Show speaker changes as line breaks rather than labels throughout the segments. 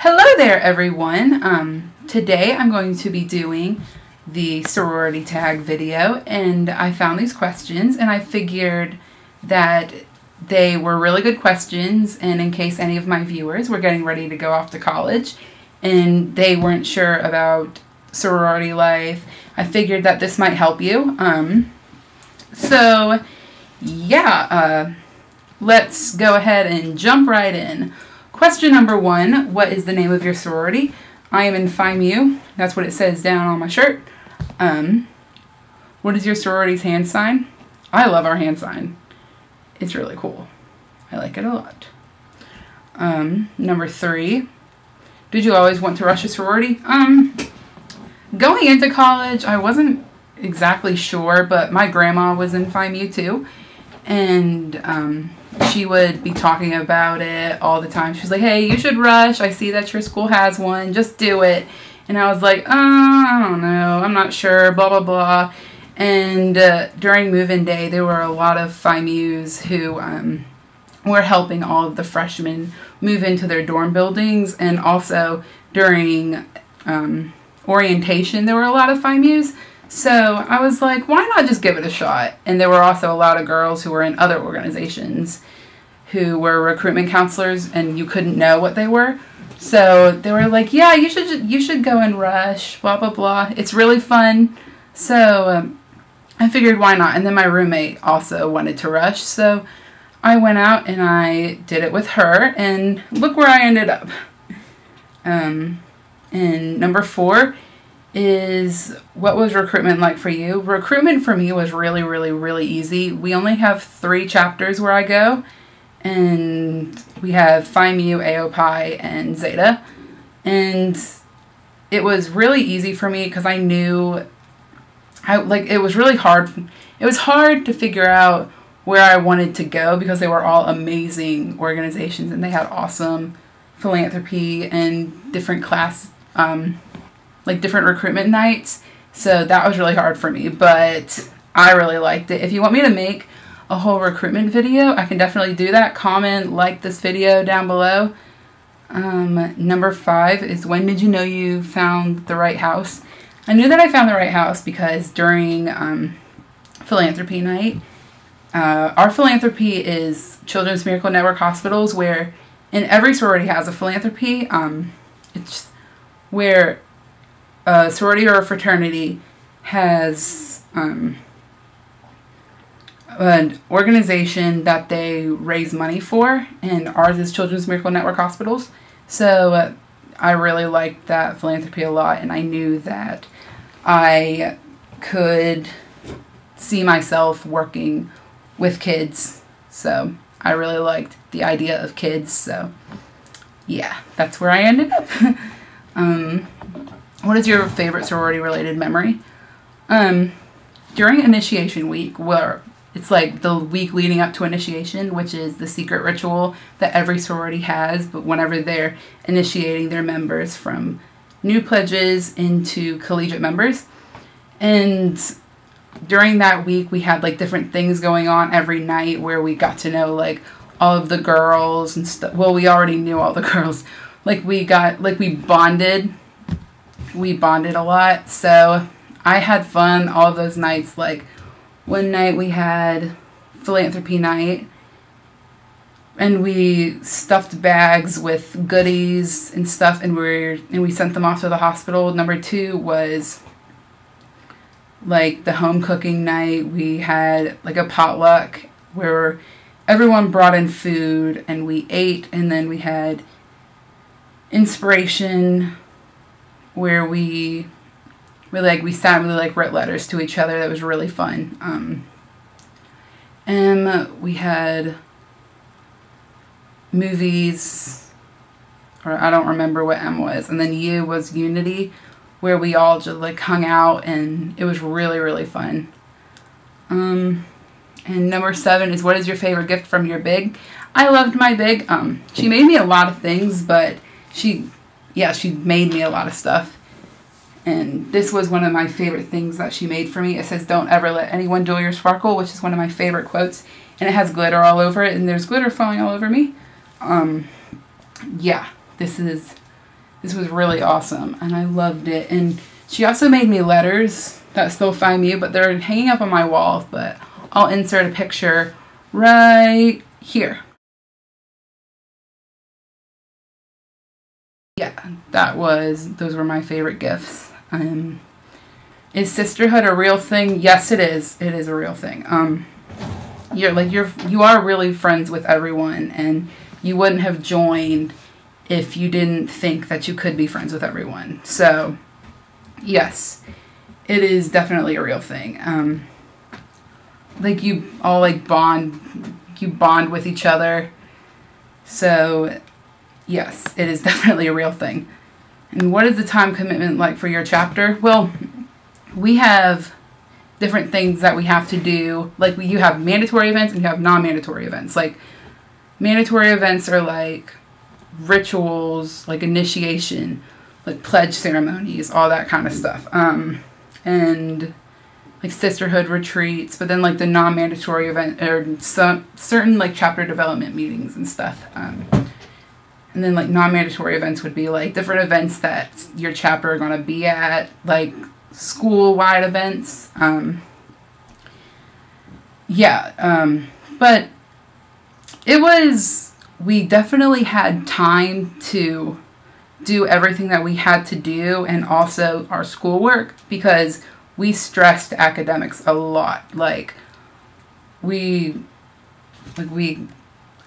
Hello there, everyone. Today I'm going to be doing the sorority tag video, and I found these questions and I figured that they were really good questions, and in case any of my viewers were getting ready to go off to college and they weren't sure about sorority life, I figured that this might help you. Let's go ahead and jump right in. Question number 1, what is the name of your sorority? I am in Phi Mu. That's what it says down on my shirt. What is your sorority's hand sign? I love our hand sign. It's really cool. I like it a lot. Number 3, did you always want to rush a sorority? Going into college, I wasn't exactly sure, but my grandma was in Phi Mu too. And she would be talking about it all the time. She's like, hey, you should rush. I see that your school has one. Just do it. And I was like, I don't know. I'm not sure. Blah, blah, blah. And during move-in day, there were a lot of Phi Mus who were helping all of the freshmen move into their dorm buildings. And also during orientation, there were a lot of Phi Mus. So I was like, why not just give it a shot? And there were also a lot of girls who were in other organizations who were recruitment counselors, and you couldn't know what they were. So they were like, yeah, you should go and rush, blah, blah, blah. It's really fun. So I figured, why not? And then my roommate also wanted to rush. So I went out and I did it with her, and look where I ended up. And number 4 is, what was recruitment like for you? Recruitment for me was really, really, really easy. We only have 3 chapters where I go, and we have Phi Mu, AOPI, and Zeta. And it was really easy for me because I knew, it was really hard. It was hard to figure out where I wanted to go because they were all amazing organizations, and they had awesome philanthropy and different different recruitment nights. So that was really hard for me, but I really liked it. If you want me to make a whole recruitment video, I can definitely do that. Comment, like this video down below. Number 5 is, when did you know you found the right house? I knew that I found the right house because during philanthropy night, our philanthropy is Children's Miracle Network hospitals, where in every sorority has a philanthropy. It's where a sorority or a fraternity has an organization that they raise money for, and ours is Children's Miracle Network Hospitals. So I really liked that philanthropy a lot, and I knew that I could see myself working with kids. So I really liked the idea of kids. So yeah, that's where I ended up. What is your favorite sorority-related memory? During initiation week, where it's like the week leading up to initiation, which is the secret ritual that every sorority has, but whenever they're initiating their members from new pledges into collegiate members. And during that week, we had different things going on every night where we got to know all of the girls and stuff. Well, we already knew all the girls. We bonded. We bonded a lot, so I had fun all those nights. One night we had philanthropy night, and we stuffed bags with goodies and stuff, and we sent them off to the hospital. Number 2 was the home cooking night. We had a potluck where everyone brought in food and we ate, and then we had inspiration, where we sat and really wrote letters to each other. That was really fun. And we had movies, or I don't remember what M was. And then U was Unity, where we all just hung out, and it was really, really fun. And number 7 is, what is your favorite gift from your big? I loved my big. She made me a lot of things, but she made me a lot of stuff. And this was one of my favorite things that she made for me. It says, don't ever let anyone dull your sparkle, which is one of my favorite quotes. And it has glitter all over it, and there's glitter falling all over me. Yeah, this is This was really awesome, and I loved it. And she also made me letters that still find me, but they're hanging up on my wall, but I'll insert a picture right here. Yeah, those were my favorite gifts. Is sisterhood a real thing? Yes, it is. It is a real thing. You are really friends with everyone, and you wouldn't have joined if you didn't think that you could be friends with everyone. So, yes, it is definitely a real thing. Like, you all, like, bond with each other. So, yes, it is definitely a real thing. And what is the time commitment like for your chapter? Well, we have different things that we have to do. Like, you have mandatory events and you have non-mandatory events. Like, mandatory events are like rituals, like initiation, like pledge ceremonies, all that kind of stuff. And like sisterhood retreats, but then like the non-mandatory event or certain like chapter development meetings and stuff. And then like non-mandatory events would be like different events that your chapter are going to be at, like school-wide events. But we definitely had time to do everything that we had to do, and also our schoolwork, because we stressed academics a lot.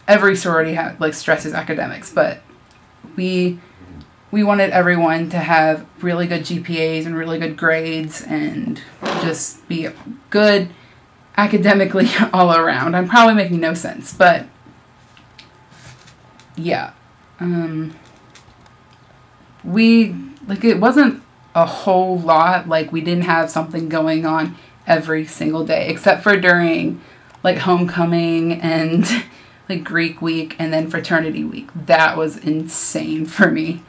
Every sorority stresses academics, but we wanted everyone to have really good GPAs and really good grades and just be good academically all around. I'm probably making no sense, but yeah. It wasn't a whole lot. Like, we didn't have something going on every single day, except for during like homecoming and like Greek week and then fraternity week. That was insane for me.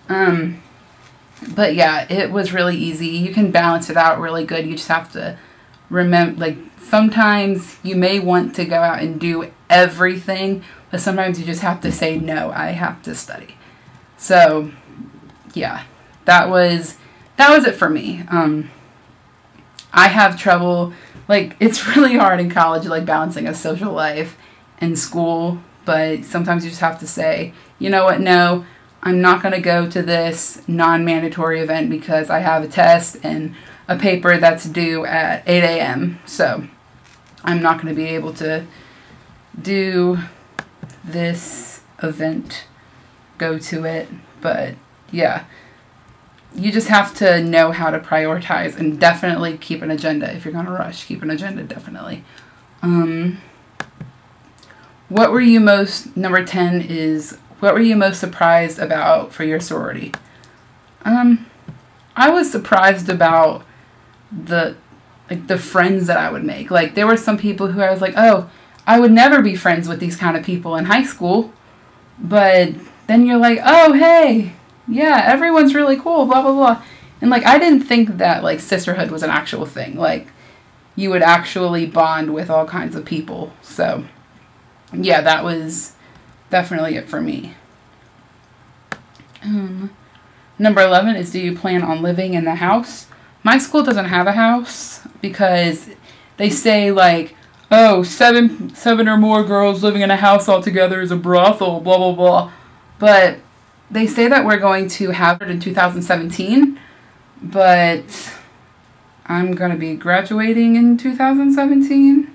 But yeah, it was really easy. You can balance it out really good. You just have to remember, like, sometimes you may want to go out and do everything, but sometimes you just have to say, no, I have to study. So yeah, that was it for me. I have trouble, like, it's really hard in college, like, balancing a social life and school, but sometimes you just have to say, you know what, no, I'm not going to go to this non-mandatory event because I have a test and a paper that's due at 8 a.m. So I'm not going to be able to do this event, go to it. But yeah, you just have to know how to prioritize and definitely keep an agenda. If you're going to rush, keep an agenda, definitely. Number 10 is, what were you most surprised about for your sorority? I was surprised about the friends that I would make. Like, there were some people who I was like, oh, I would never be friends with these kind of people in high school. But then you're like, oh, hey, yeah, everyone's really cool, blah, blah, blah. And, like, I didn't think that, like, sisterhood was an actual thing. Like, you would actually bond with all kinds of people. So, yeah, that was definitely it for me. Number 11 is, do you plan on living in the house? My school doesn't have a house because they say, like, oh, seven or more girls living in a house all together is a brothel, blah, blah, blah. But they say that we're going to have it in 2017, but I'm going to be graduating in 2017.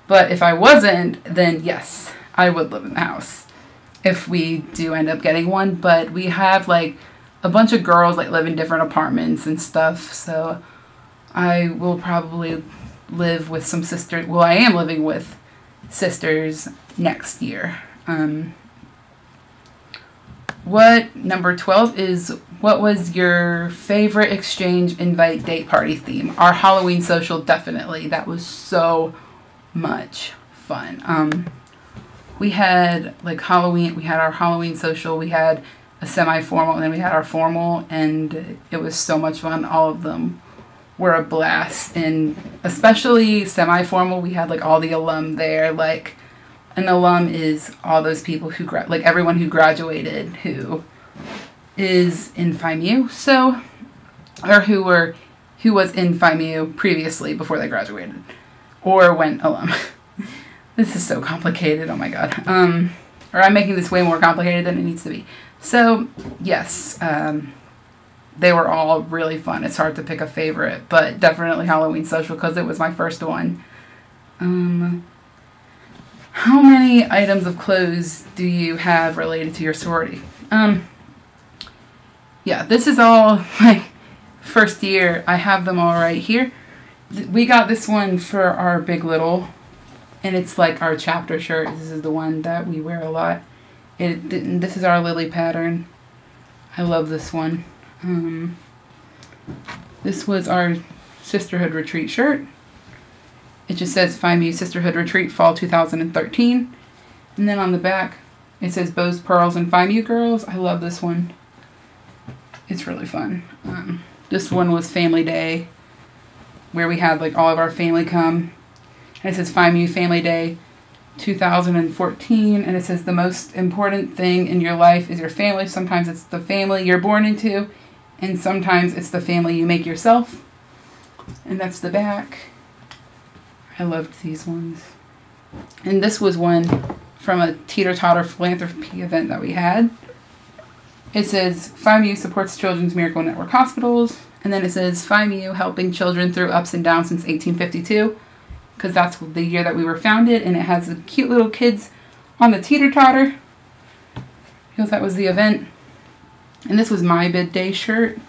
But if I wasn't, then yes, I would live in the house if we do end up getting one. But we have, like, a bunch of girls, like, live in different apartments and stuff, so I will probably live with some sisters. Well, I am living with sisters next year. Number 12 is, what was your favorite exchange invite date party theme? Our Halloween social, definitely. That was so much fun. We had, like, Halloween, we had our Halloween social, we had a semi-formal, and then we had our formal, and it was so much fun. All of them were a blast, and especially semi-formal, we had, like, all the alum there. Like, an alum is all those people who, like, everyone who graduated who is in Phi Mu, so, or who was in Phi Mu previously before they graduated, or went alum. This is so complicated, oh my god. Or I'm making this way more complicated than it needs to be. So, yes, they were all really fun. It's hard to pick a favorite, but definitely Halloween Social because it was my first one. How many items of clothes do you have related to your sorority? Yeah, this is all my first year. I have them all right here. We got this one for our Big Little, and it's like our chapter shirt. This is the one that we wear a lot. This is our Lily pattern. I love this one. This was our Sisterhood Retreat shirt. It just says Phi Mu Sisterhood Retreat Fall 2013. And then on the back, it says Bows, Pearls, and Phi Mu Girls. I love this one. It's really fun. This one was Family Day, where we had like all of our family come. And it says Phi Mu Family Day 2014. And it says the most important thing in your life is your family. Sometimes it's the family you're born into, and sometimes it's the family you make yourself. And that's the back. I loved these ones. And this was one from a teeter-totter philanthropy event that we had. It says, Phi Mu supports Children's Miracle Network Hospitals. And then it says, Phi Mu helping children through ups and downs since 1852. Because that's the year that we were founded. And it has the cute little kids on the teeter-totter. Because that was the event. And this was my bid day shirt.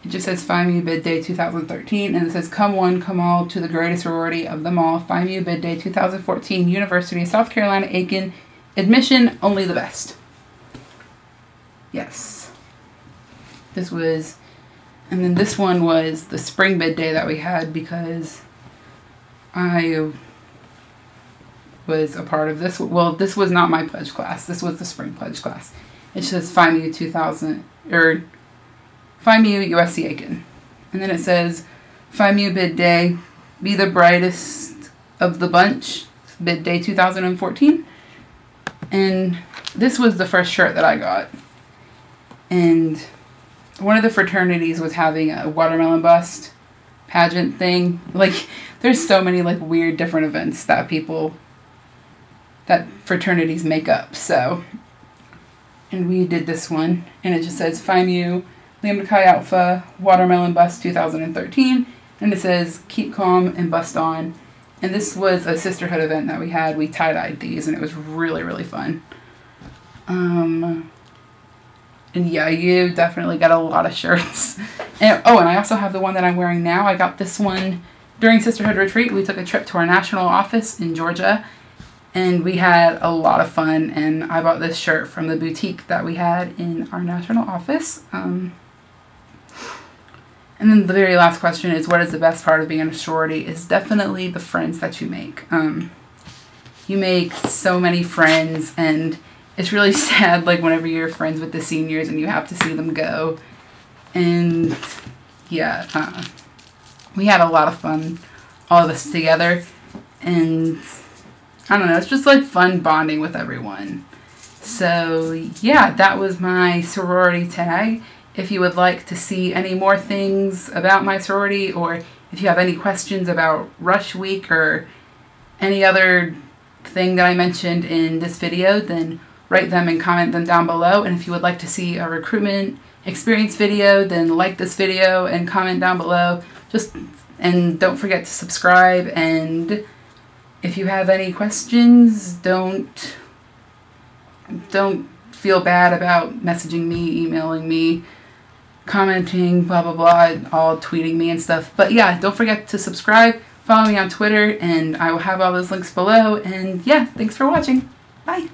It just says Phi Mu Bid Day 2013, and it says, come one, come all, to the greatest sorority of them all, Phi Mu Bid Day 2014, University of South Carolina, Aiken, admission, only the best. Yes. This was, and then this one was the spring bid day that we had because I was a part of this. Well, this was not my pledge class. This was the spring pledge class. It says Phi Mu 2000, or Phi Mu USC Aiken. And then it says, Phi Mu Bid Day, be the brightest of the bunch, Bid Day 2014. And this was the first shirt that I got. And one of the fraternities was having a watermelon bust pageant thing. Like, there's so many like weird different events that that fraternities make up. So, and we did this one, and it just says Phi Mu Lambda Chi Alpha Watermelon Bust 2013, and it says keep calm and bust on. And this was a sisterhood event that we had. We tie-dyed these, and it was really, really fun. And yeah, you definitely got a lot of shirts. And, oh, and I also have the one that I'm wearing now. I got this one during Sisterhood Retreat. We took a trip to our national office in Georgia, and we had a lot of fun. And I bought this shirt from the boutique that we had in our national office. And then the very last question is, what is the best part of being in a sorority? Is definitely the friends that you make. You make so many friends, and it's really sad, like, whenever you're friends with the seniors and you have to see them go. And, yeah, we had a lot of fun, all of us together. And, I don't know, it's just, like, fun bonding with everyone. So, yeah, that was my sorority tag. If you would like to see any more things about my sorority, or if you have any questions about Rush Week or any other thing that I mentioned in this video, then write them and comment them down below. And if you would like to see a recruitment experience video, then like this video and comment down below. And don't forget to subscribe. And if you have any questions, don't feel bad about messaging me, emailing me, commenting, blah, blah, blah, all tweeting me and stuff. But yeah, don't forget to subscribe, follow me on Twitter, and I will have all those links below. And yeah, thanks for watching. Bye.